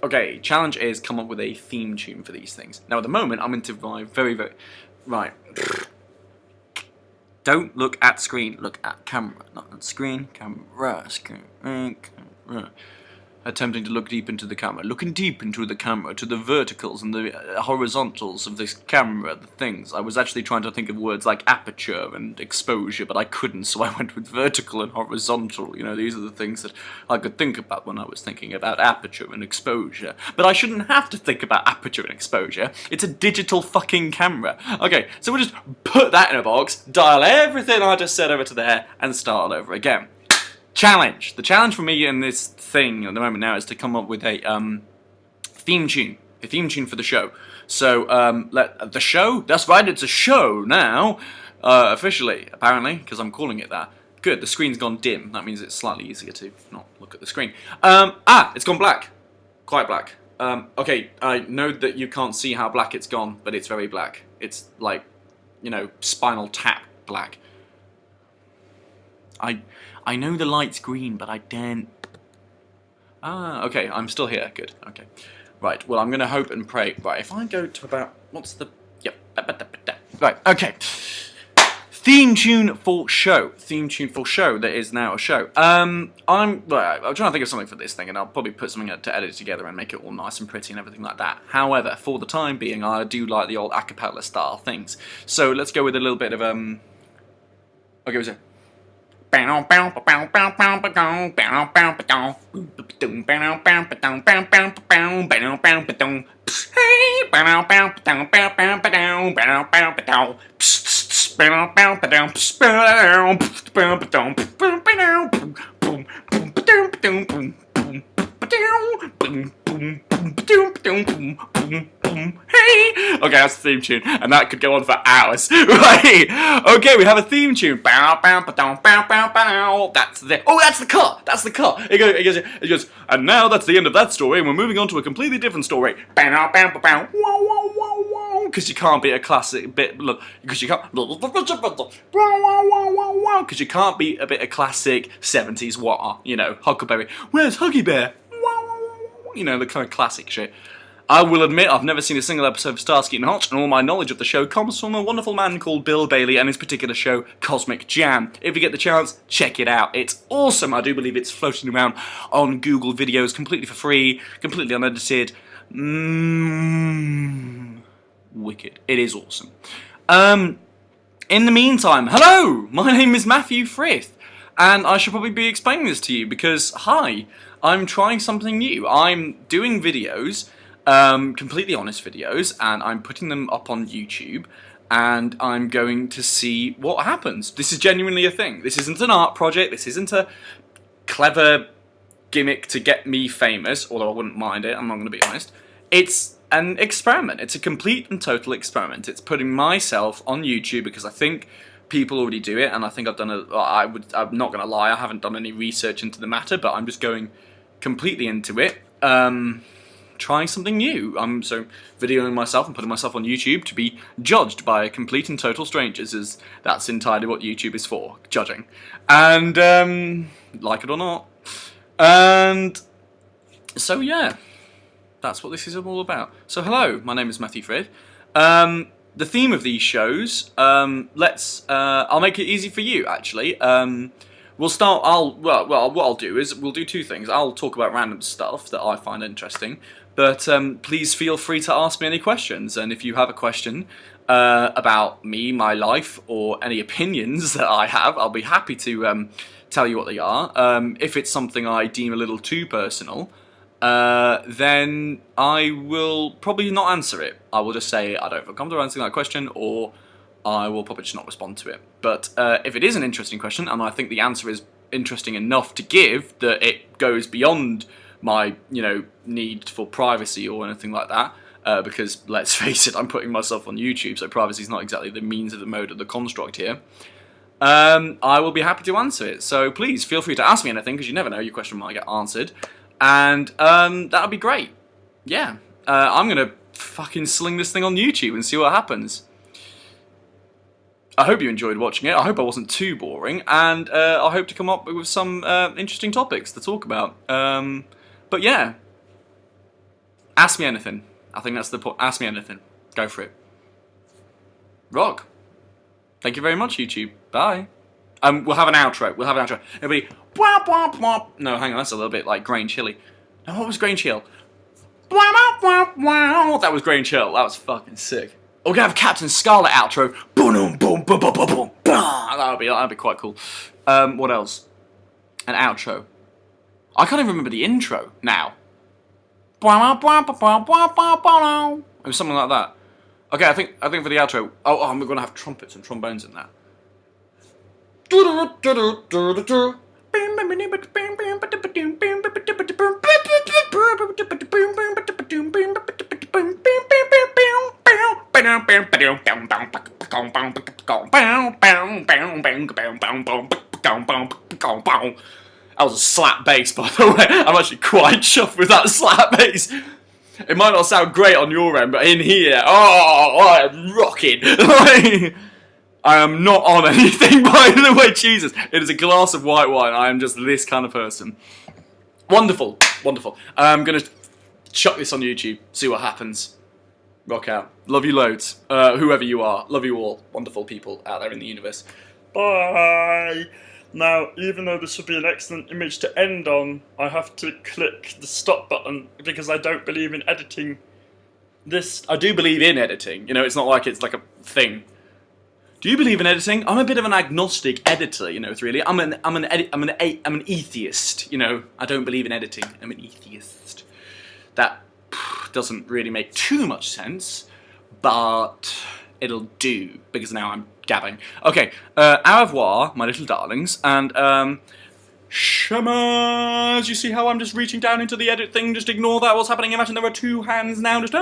Okay, challenge is come up with a theme tune for these things. Now at the moment, I'm into my very... Right. Don't look at screen, look at camera. Not at screen, camera, camera. Attempting to look deep into the camera. Looking deep into the camera, to the verticals and the horizontals of this camera, the things. I was actually trying to think of words like aperture and exposure, but I couldn't, so I went with vertical and horizontal. You know, these are the things that I could think about when I was thinking about aperture and exposure. But I shouldn't have to think about aperture and exposure. It's a digital fucking camera. Okay, so we'll just put that in a box, dial everything I just said over to there, and start all over again. Challenge. The challenge for me in this thing at the moment now is to come up with a theme tune. A theme tune for the show. So, the show? That's right, it's a show now. Officially, apparently, because I'm calling it that. Good, the screen's gone dim. That means it's slightly easier to not look at the screen. It's gone black. Quite black. Okay, I know that you can't see how black it's gone, but it's very black. It's like, you know, Spinal Tap black. I know the light's green, but I daren't... okay, I'm still here. Good, okay. Right, well, I'm going to hope and pray. Right, if I go to about... What's the... Yep. Right, okay. Theme tune for show. Theme tune for show that is now a show. I'm trying to think of something for this thing, and I'll probably put something to edit together and make it all nice and pretty and everything like that. However, for the time being, I do like the old a cappella style things. So let's go with a little bit of... Okay, what's it? Hey, okay, that's the theme tune, and that could go on for hours. Right? Okay, we have a theme tune. That's the... Oh, that's the cut! That's the cut! It goes, and now that's the end of that story, and we're moving on to a completely different story. Because you can't be a classic bit... Because you can't... Because you can't be a bit of classic 70s wah, you know, Huckleberry. Where's Huggy Bear? You know, the kind of classic shit. I will admit I've never seen a single episode of Starsky and Hutch, and all my knowledge of the show comes from a wonderful man called Bill Bailey and his particular show, Cosmic Jam. If you get the chance, check it out. It's awesome. I do believe it's floating around on Google Videos completely for free, completely unedited. Wicked. It is awesome. In the meantime, hello! My name is Matthew Frith, and I should probably be explaining this to you because, hi, I'm trying something new. I'm doing videos, completely honest videos, and I'm putting them up on YouTube, and I'm going to see what happens. This is genuinely a thing. This isn't an art project. This isn't a clever gimmick to get me famous, although I wouldn't mind it, I'm not going to be honest. It's an experiment. It's a complete and total experiment. It's putting myself on YouTube because I think people already do it, and I think I've done I'm not going to lie, I haven't done any research into the matter, but I'm just going completely into it. Trying something new. I'm so videoing myself and putting myself on YouTube to be judged by complete and total strangers, as that's entirely what YouTube is for, judging. And, like it or not. And, so yeah, that's what this is all about. So hello, my name is Matthew Frith. The theme of these shows, I'll make it easy for you, actually. We'll start, what I'll do is, we'll do two things. I'll talk about random stuff that I find interesting, but please feel free to ask me any questions, and if you have a question about me, my life, or any opinions that I have, I'll be happy to tell you what they are. If it's something I deem a little too personal, then I will probably not answer it. I will just say I don't feel comfortable answering that question, or I will probably just not respond to it. But if it is an interesting question, and I think the answer is interesting enough to give, that it goes beyond my, need for privacy or anything like that, because, let's face it, I'm putting myself on YouTube, so privacy is not exactly the means of the mode of the construct here, I will be happy to answer it. So please, feel free to ask me anything, because you never know, your question might get answered, and that would be great. Yeah, I'm going to fucking sling this thing on YouTube and see what happens. I hope you enjoyed watching it, I hope I wasn't too boring, and I hope to come up with some interesting topics to talk about. But yeah, Ask me anything. I think that's the point. Ask me anything. Go for it. Rock. Thank you very much, YouTube. Bye. We'll have an outro. We'll have an outro. Everybody. Wah, wah, wah. No, hang on. That's a little bit like Grain Chili. No, what was Grain Chill? That was Grain Chill. That was fucking sick. We're gonna have Captain Scarlet outro. Boom, boom, boom, boom, boom, boom. That'd be quite cool. What else? An outro. I can't even remember the intro now. It was something like that. Okay, I think for the outro. Oh, I'm gonna have trumpets and trombones in that. That was a slap bass, by the way. I'm actually quite chuffed with that slap bass. It might not sound great on your end, but in here, oh, I am rocking. I am not on anything, by the way, Jesus. It is a glass of white wine. I am just this kind of person. Wonderful, wonderful. I'm going to chuck this on YouTube, see what happens. Rock out. Love you loads. Whoever you are. Love you all. Wonderful people out there in the universe. Bye. Now, even though this would be an excellent image to end on, I have to click the stop button because I don't believe in editing this. I do believe in editing. You know, it's not like it's like a thing. Do you believe in editing? I'm a bit of an agnostic editor, you know, it's really. I'm an atheist, you know. I don't believe in editing. I'm an atheist. That doesn't really make too much sense, but it'll do, because now I'm gabbing. Okay, au revoir, my little darlings, and, shamas, you see how I'm just reaching down into the edit thing? Just ignore that, what's happening? Imagine there were two hands now, just,